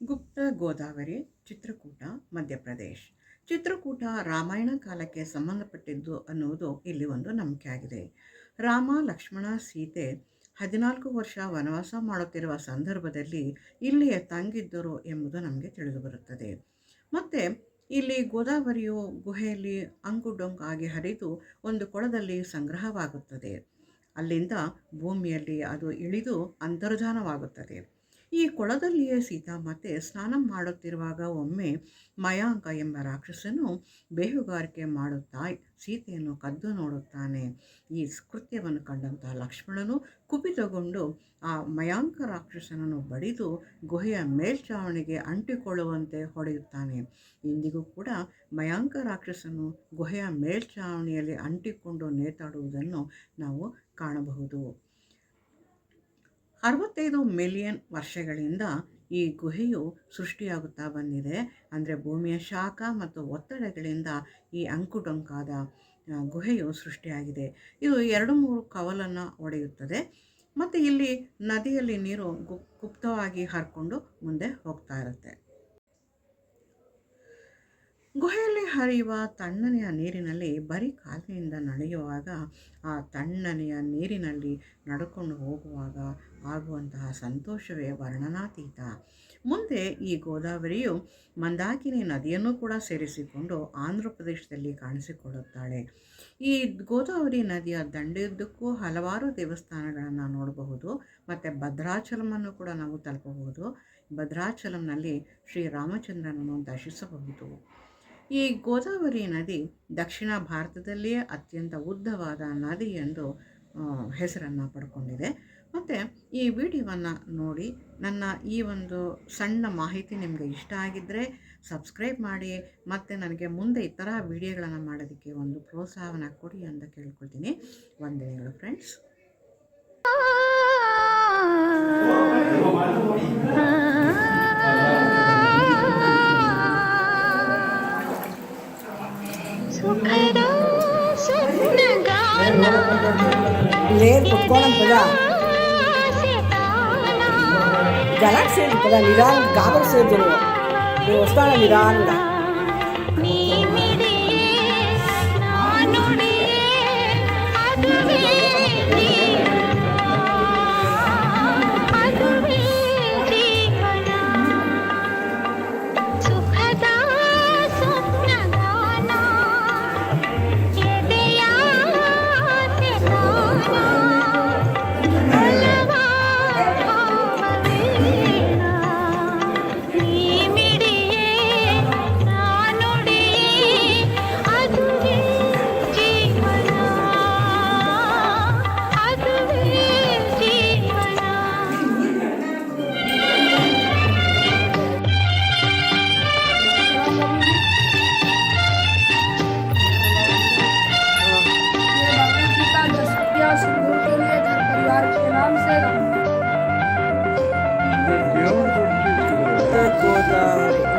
ಗುಪ್ತ ಗೋದಾವರಿ, ಚಿತ್ರಕೂಟ, ಮಧ್ಯಪ್ರದೇಶ್. ಚಿತ್ರಕೂಟ ರಾಮಾಯಣ ಕಾಲಕ್ಕೆ ಸಂಬಂಧಪಟ್ಟಿದ್ದು ಅನ್ನುವುದು ಇಲ್ಲಿ ಒಂದು ನಂಬಿಕೆ ಆಗಿದೆ. ರಾಮ, ಲಕ್ಷ್ಮಣ, ಸೀತೆ 14 ವರ್ಷ ವನವಾಸ ಮಾಡುತ್ತಿರುವ ಸಂದರ್ಭದಲ್ಲಿ ಇಲ್ಲಿಯೇ ತಂಗಿದ್ದರು ಎಂಬುದು ನಮಗೆ ತಿಳಿದುಬರುತ್ತದೆ. ಮತ್ತು ಇಲ್ಲಿ ಗೋದಾವರಿಯು ಗುಹೆಯಲ್ಲಿ ಅಂಕು-ಡೊಂಕು ಆಗಿ ಹರಿದು ಒಂದು ಕೊಳದಲ್ಲಿ ಸಂಗ್ರಹವಾಗುತ್ತದೆ. ಅಲ್ಲಿಂದ ಭೂಮಿಯಲ್ಲಿ ಅದು ಇಳಿದು ಅಂತರ್ಧಾನವಾಗುತ್ತದೆ. ಈ ಕೊಳದಲ್ಲಿಯೇ ಸೀತಾಮಾತೆ ಸ್ನಾನ ಮಾಡುತ್ತಿರುವಾಗ ಒಮ್ಮೆ ಮಯಾಂಕ ಎಂಬ ರಾಕ್ಷಸನು ಬೇಹುಗಾರಿಕೆ ಮಾಡುತ್ತಾ ಸೀತೆಯನ್ನು ಕದ್ದು ನೋಡುತ್ತಾನೆ. ಈ ಕೃತ್ಯವನ್ನು ಕಂಡಂತಹ ಲಕ್ಷ್ಮಣನು ಕುಪಿತಗೊಂಡು ಆ ಮಯಾಂಕ ರಾಕ್ಷಸನನ್ನು ಬಡಿದು ಗುಹೆಯ ಮೇಲ್ಛಾವಣಿಗೆ ಅಂಟಿಕೊಳ್ಳುವಂತೆ ಹೊಡೆಯುತ್ತಾನೆ. ಇಂದಿಗೂ ಕೂಡ ಮಯಾಂಕ ರಾಕ್ಷಸನು ಗುಹೆಯ ಮೇಲ್ಛಾವಣಿಯಲ್ಲಿ ಅಂಟಿಕೊಂಡು ನೇತಾಡುವುದನ್ನು ನಾವು ಕಾಣಬಹುದು. 65 ಮಿಲಿಯನ್ ವರ್ಷಗಳಿಂದ ಈ ಗುಹೆಯು ಸೃಷ್ಟಿಯಾಗುತ್ತಾ ಬಂದಿದೆ. ಅಂದರೆ ಭೂಮಿಯ ಶಾಖ ಮತ್ತು ಒತ್ತಡಗಳಿಂದ ಈ ಅಂಕುಡೊಂಕಾದ ಗುಹೆಯು ಸೃಷ್ಟಿಯಾಗಿದೆ. ಇದು 2-3 ಕವಲನ್ನು ಒಡೆಯುತ್ತದೆ ಮತ್ತು ಇಲ್ಲಿ ನದಿಯಲ್ಲಿ ನೀರು ಗುಪ್ತವಾಗಿ ಹರ್ಕೊಂಡು ಮುಂದೆ ಹೋಗ್ತಾ ಇರುತ್ತೆ. ಗುಹೆಯಲ್ಲಿ ಹರಿಯುವ ತಣ್ಣನೆಯ ನೀರಿನಲ್ಲಿ ಬರೀ ಕಾಲಿನಿಂದ ನಡೆಯುವಾಗ, ಆ ತಣ್ಣನೆಯ ನೀರಿನಲ್ಲಿ ನಡ್ಕೊಂಡು ಹೋಗುವಾಗ ಆಗುವಂತಹ ಸಂತೋಷವೇ ವರ್ಣನಾತೀತ. ಮುಂದೆ ಈ ಗೋದಾವರಿಯು ಮಂದಾಕಿನಿ ನದಿಯನ್ನು ಕೂಡ ಸೇರಿಸಿಕೊಂಡು ಆಂಧ್ರ ಪ್ರದೇಶದಲ್ಲಿ ಕಾಣಿಸಿಕೊಳ್ಳುತ್ತಾಳೆ. ಈ ಗೋದಾವರಿ ನದಿಯ ದಂಡೆಯುದ್ದಕ್ಕೂ ಹಲವಾರು ದೇವಸ್ಥಾನಗಳನ್ನು ನೋಡಬಹುದು ಮತ್ತು ಭದ್ರಾಚಲಮನ್ನು ಕೂಡ ನಾವು ತಲುಪಬಹುದು. ಭದ್ರಾಚಲಂನಲ್ಲಿ ಶ್ರೀರಾಮಚಂದ್ರನನ್ನು ದರ್ಶಿಸಬಹುದು. ಈ ಗೋದಾವರಿ ನದಿ ದಕ್ಷಿಣ ಭಾರತದಲ್ಲಿಯೇ ಅತ್ಯಂತ ಉದ್ದವಾದ ನದಿ ಎಂದು ಹೆಸರನ್ನು ಪಡ್ಕೊಂಡಿದೆ. ಮತ್ತು ಈ ವಿಡಿಯೋವನ್ನು ನೋಡಿ ನನ್ನ ಈ ಒಂದು ಸಣ್ಣ ಮಾಹಿತಿ ನಿಮಗೆ ಇಷ್ಟ ಆಗಿದ್ದರೆ ಸಬ್ಸ್ಕ್ರೈಬ್ ಮಾಡಿ ಮತ್ತು ನನಗೆ ಮುಂದೆ ಈ ಥರ ವಿಡಿಯೋಗಳನ್ನು ಮಾಡೋದಕ್ಕೆ ಒಂದು ಪ್ರೋತ್ಸಾಹವನ್ನು ಕೊಡಿ ಅಂತ ಕೇಳ್ಕೊಳ್ತೀನಿ. ವಂದನೆಗಳು ಫ್ರೆಂಡ್ಸ್. లేదు కొట్టుకోవడం కదా గలాక్సీ కదా నిదానం గాబర్ సేదు నేను వస్తాను నిదానంగా Godavari.